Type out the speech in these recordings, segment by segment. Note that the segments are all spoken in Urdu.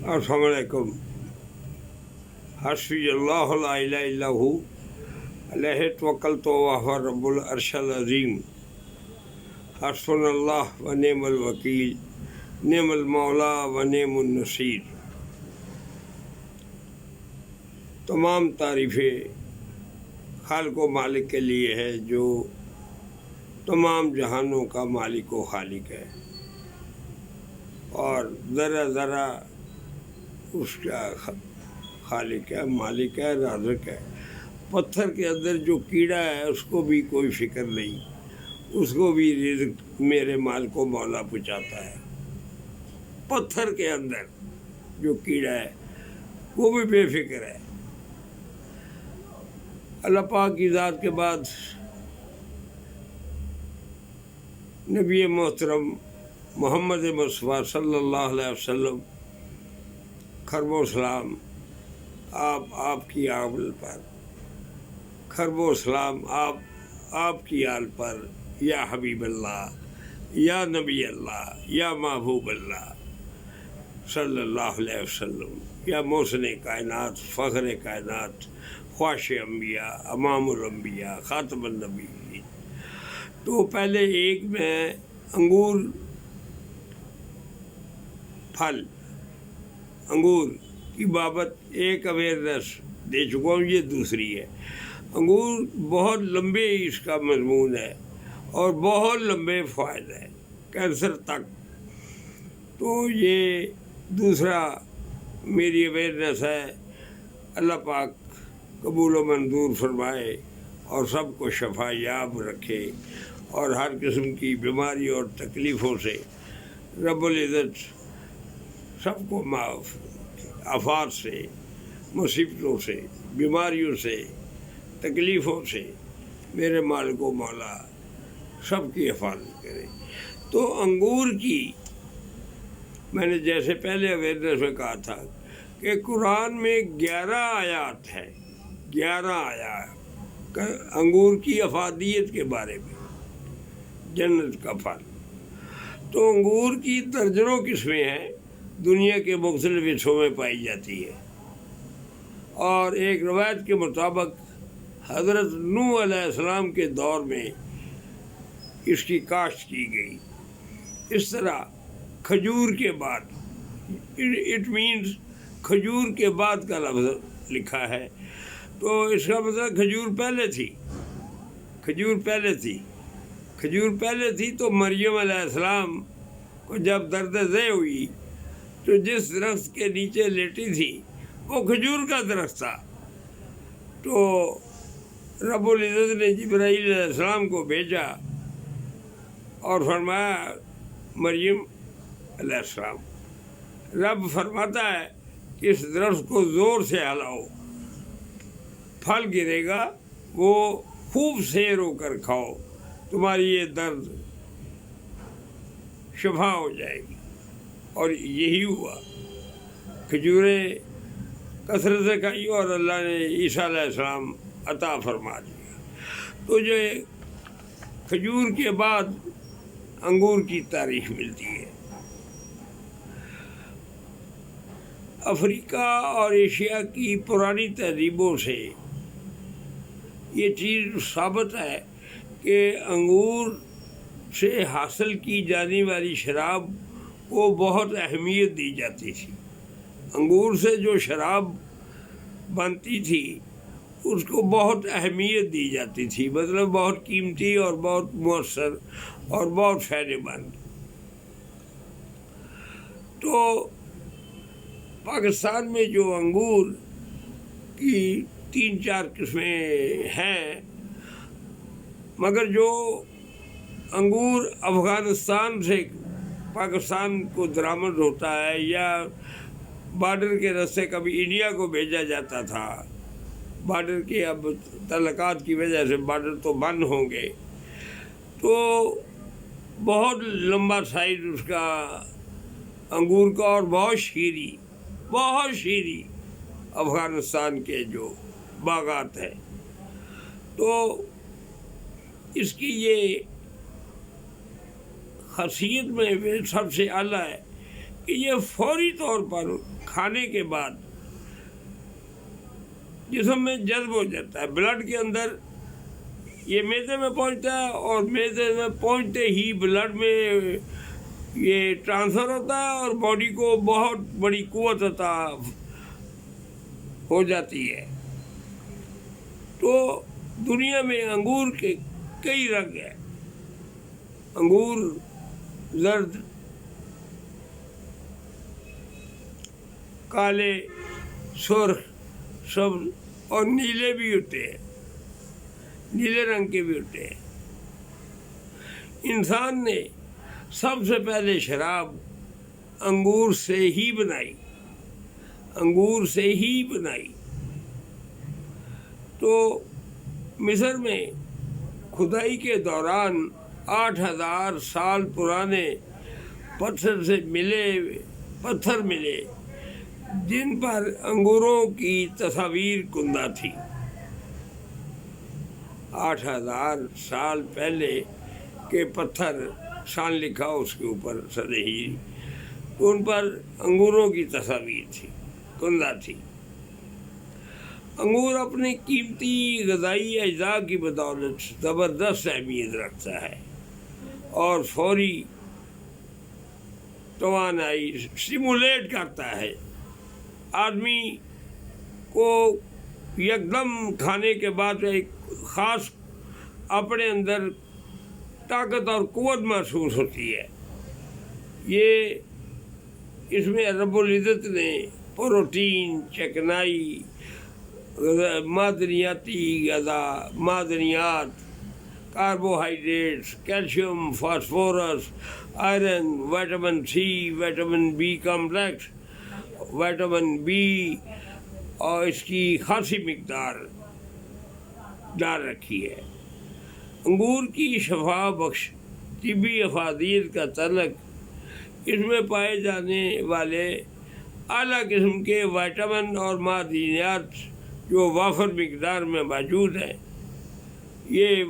السلام علیکم۔ حسبی اللہ لا الہ الا ہو علیہ توکلت وہو رب العرش العظیم۔ حسبنا اللہ و نعم الوکیل، نعم المولا و نعم النصیر۔ تمام تعریفیں خالق و مالک کے لیے ہے جو تمام جہانوں کا مالک و خالق ہے، اور ذرا ذرا اس کا خالق ہے، مالک ہے، رازق ہے۔ پتھر کے اندر جو کیڑا ہے اس کو بھی کوئی فکر نہیں، اس کو بھی رزق میرے مالک و مولا پہنچاتا ہے۔ پتھر کے اندر جو کیڑا ہے وہ بھی بے فکر ہے۔ اللہ پاک کی ذات کے بعد نبی محترم محمد مصطفیٰ صلی اللہ علیہ وسلم، خرب و سلام آپ کی آل پر، خرب و سلام آپ کی آل پر، یا حبیب اللہ، یا نبی اللہ، یا محبوب اللہ صلی اللہ علیہ وسلم، یا محسن کائنات، فخر کائنات، خواش انبیاء، امام الانبیاء، خاتم النبیین۔ تو پہلے ایک میں انگور پھل، انگور کی بابت ایک اویئرنیس دے چکا ہوں، یہ دوسری ہے۔ انگور بہت لمبے اس کا مضمون ہے اور بہت لمبے فوائد ہے، کینسر تک۔ تو یہ دوسرا میری اویئرنیس ہے۔ اللہ پاک قبول و منظور فرمائے اور سب کو شفا یاب رکھے، اور ہر قسم کی بیماری اور تکلیفوں سے رب العزت سب کو معاف، آفات سے، مصیبتوں سے، بیماریوں سے، تکلیفوں سے میرے مالک و مولا سب کی حفاظت کرے۔ تو انگور کی میں نے جیسے پہلے اویئرنیس میں کہا تھا کہ قرآن میں 11 آیات ہے، 11 آیات انگور کی افادیت کے بارے میں، جنت کا پھل۔ تو انگور کی درجنوں قسمیں ہیں، دنیا کے مختلف حصوں میں پائی جاتی ہے، اور ایک روایت کے مطابق حضرت نوح علیہ السلام کے دور میں اس کی کاشت کی گئی۔ اس طرح کھجور کے بعد، اٹ مینز کھجور کے بعد کا لفظ لکھا ہے، تو اس کا مطلب کھجور پہلے تھی، کھجور پہلے تھی، کھجور پہلے تھی۔ تو مریم علیہ السلام کو جب درد ذہ ہوئی تو جس درخت کے نیچے لیٹی تھی وہ کھجور کا درخت تھا۔ تو رب العزت نے جبرائیل علیہ السلام کو بھیجا اور فرمایا، مریم علیہ السلام، رب فرماتا ہے کہ اس درخت کو زور سے ہلاؤ، پھل گرے گا، وہ خوب سیر ہو کر کھاؤ، تمہاری یہ درد شفا ہو جائے گی۔ اور یہی ہوا، کھجوریں کثرت سے کھائی اور اللہ نے عیسیٰ علیہ السلام عطا فرما دیا۔ تو جو کھجور کے بعد انگور کی تاریخ ملتی ہے۔ افریقہ اور ایشیا کی پرانی تہذیبوں سے یہ چیز ثابت ہے کہ انگور سے حاصل کی جانے والی شراب کو بہت اہمیت دی جاتی تھی۔ انگور سے جو شراب بنتی تھی اس کو بہت اہمیت دی جاتی تھی، مطلب بہت قیمتی اور بہت مؤثر اور بہت فائدہ مند۔ تو پاکستان میں جو انگور کی 3-4 قسمیں ہیں، مگر جو انگور افغانستان سے پاکستان کو درآمد ہوتا ہے یا بارڈر کے راستے کبھی انڈیا کو بھیجا جاتا تھا، بارڈر کے اب تعلقات کی وجہ سے بارڈر تو بند ہوں گے، تو بہت لمبا سائز اس کا انگور کا، اور بہت شیریں افغانستان کے جو باغات ہیں۔ تو اس کی یہ خاصیت میں سب سے اعلیٰ ہے کہ یہ فوری طور پر کھانے کے بعد جسم میں جذب ہو جاتا ہے، بلڈ کے اندر یہ معدے میں پہنچتا ہے، اور معدے میں پہنچتے ہی بلڈ میں یہ ٹرانسفر ہوتا ہے اور باڈی کو بہت بڑی قوت عطا ہو جاتی ہے۔ تو دنیا میں انگور کے کئی رنگ ہیں، انگور زرد، کالے، سرخ، سبز اور نیلے بھی ہوتے ہیں، نیلے رنگ کے بھی ہوتے ہیں۔ انسان نے سب سے پہلے شراب انگور سے ہی بنائی، انگور سے ہی بنائی۔ تو مصر میں کھدائی کے دوران 8000 سال پرانے پتھر ملے جن پر انگوروں کی تصاویر کندہ تھی۔ 8000 سال پہلے کے پتھر، شان لکھا اس کے اوپر سطحی، ان پر انگوروں کی تصاویر تھی، کندہ تھی۔ انگور اپنے قیمتی غذائی اجزاء کی بدولت زبردست اہمیت رکھتا ہے اور فوری توانائی اسٹیمولیٹ کرتا ہے۔ آدمی کو یکدم کھانے کے بعد ایک خاص اپنے اندر طاقت اور قوت محسوس ہوتی ہے۔ یہ اس میں رب العزت نے پروٹین، چکنائی، معدنیاتی غذا، معدنیات، carbohydrates, calcium, phosphorus, iron, vitamin C, vitamin B complex, vitamin B اور اس کی خاصی مقدار ڈال رکھی ہے۔ انگور کی شفا بخش طبی افادیت کا تعلق اس میں پائے جانے والے اعلیٰ قسم کے وٹامن اور معدنیات جو وافر مقدار میں موجود ہیں، یہ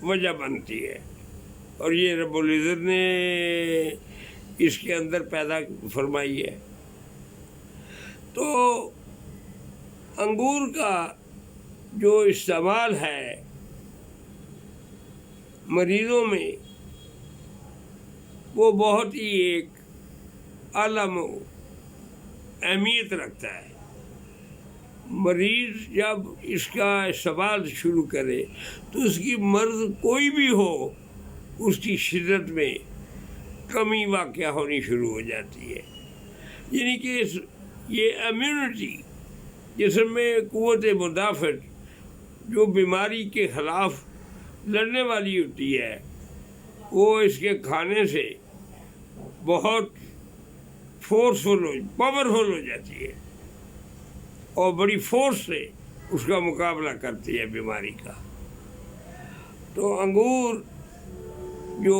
وجہ بنتی ہے، اور یہ رب العزت نے اس کے اندر پیدا فرمائی ہے۔ تو انگور کا جو استعمال ہے مریضوں میں، وہ بہت ہی ایک اعلیٰ اہمیت رکھتا ہے۔ مریض جب اس کا استعمال شروع کرے تو اس کی مرض کوئی بھی ہو، اس کی شدت میں کمی واقع ہونی شروع ہو جاتی ہے۔ یعنی کہ یہ امیونٹی، جسم میں قوت مدافعت جو بیماری کے خلاف لڑنے والی ہوتی ہے، وہ اس کے کھانے سے بہت پاورفل ہو جاتی ہے اور بڑی فورس سے اس کا مقابلہ کرتی ہے بیماری کا۔ تو انگور جو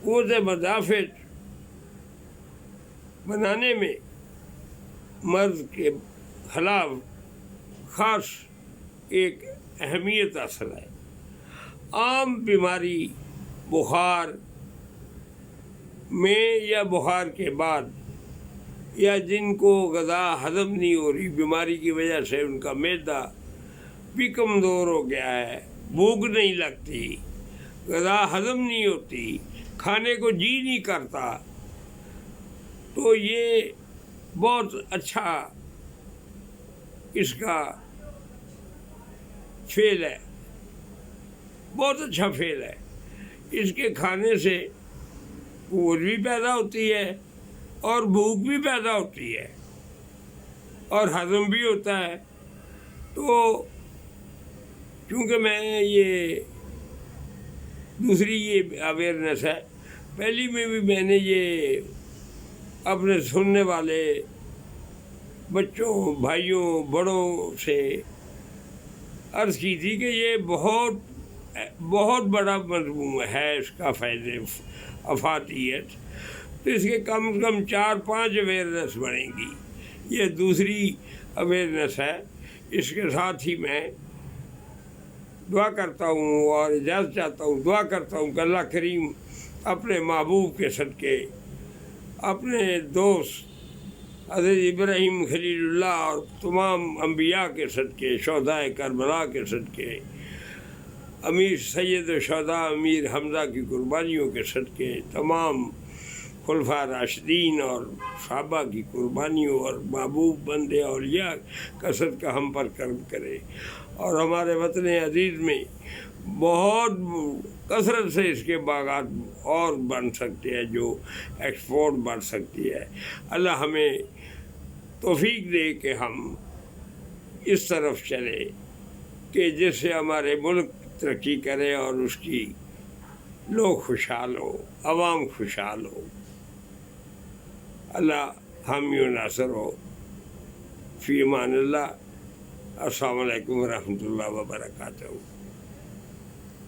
قوت مدافعت بنانے میں مرض کے خلاف خاص ایک اہمیت حاصل ہے۔ عام بیماری، بخار میں یا بخار کے بعد، یا جن کو غذا ہضم نہیں ہو رہی بیماری کی وجہ سے، ان کا معدہ بھی کمزور ہو گیا ہے، بھوک نہیں لگتی، غذا ہضم نہیں ہوتی، کھانے کو جی نہیں کرتا، تو یہ بہت اچھا اس کا فعل ہے، بہت اچھا فعل ہے۔ اس کے کھانے سے قوت بھی پیدا ہوتی ہے اور بھوک بھی پیدا ہوتی ہے اور ہضم بھی ہوتا ہے۔ تو چونکہ میں یہ دوسری یہ اویئرنیس ہے، پہلی میں بھی میں نے یہ اپنے سننے والے بچوں، بھائیوں، بڑوں سے عرض کی تھی کہ یہ بہت بڑا مضمون ہے اس کا فیض افادیت۔ تو اس کے کم از کم 4-5 اویئرنیس بڑھیں گی۔ یہ دوسری اویئرنیس ہے۔ اس کے ساتھ ہی میں دعا کرتا ہوں اور اجازت چاہتا ہوں، دعا کرتا ہوں کہ اللہ کریم اپنے محبوب کے صدقے اپنے دوست حضرت ابراہیم خلیل اللہ اور تمام انبیاء کے صدقے، شہدائے کربلا کے صدقے، امیر سید الشہداء امیر حمزہ کی قربانیوں کے صدقے، تمام خلفاء راشدین اور صحابہ کی قربانیوں اور محبوب بندے اولیاء کا صدقہ ہم پر کرم کرے، اور ہمارے وطن عزیز میں بہت کثرت سے اس کے باغات اور بن سکتے ہیں، جو ایکسپورٹ بڑھ سکتی ہے۔ اللہ ہمیں توفیق دے کہ ہم اس طرف چلے کہ جس سے ہمارے ملک ترقی کرے اور اس کی لوگ خوشحال ہو، عوام خوشحال ہو۔ اللہ حامی و ناصر ہو۔ فی امان اللہ۔ السلام علیکم ورحمۃ اللہ وبرکاتہ۔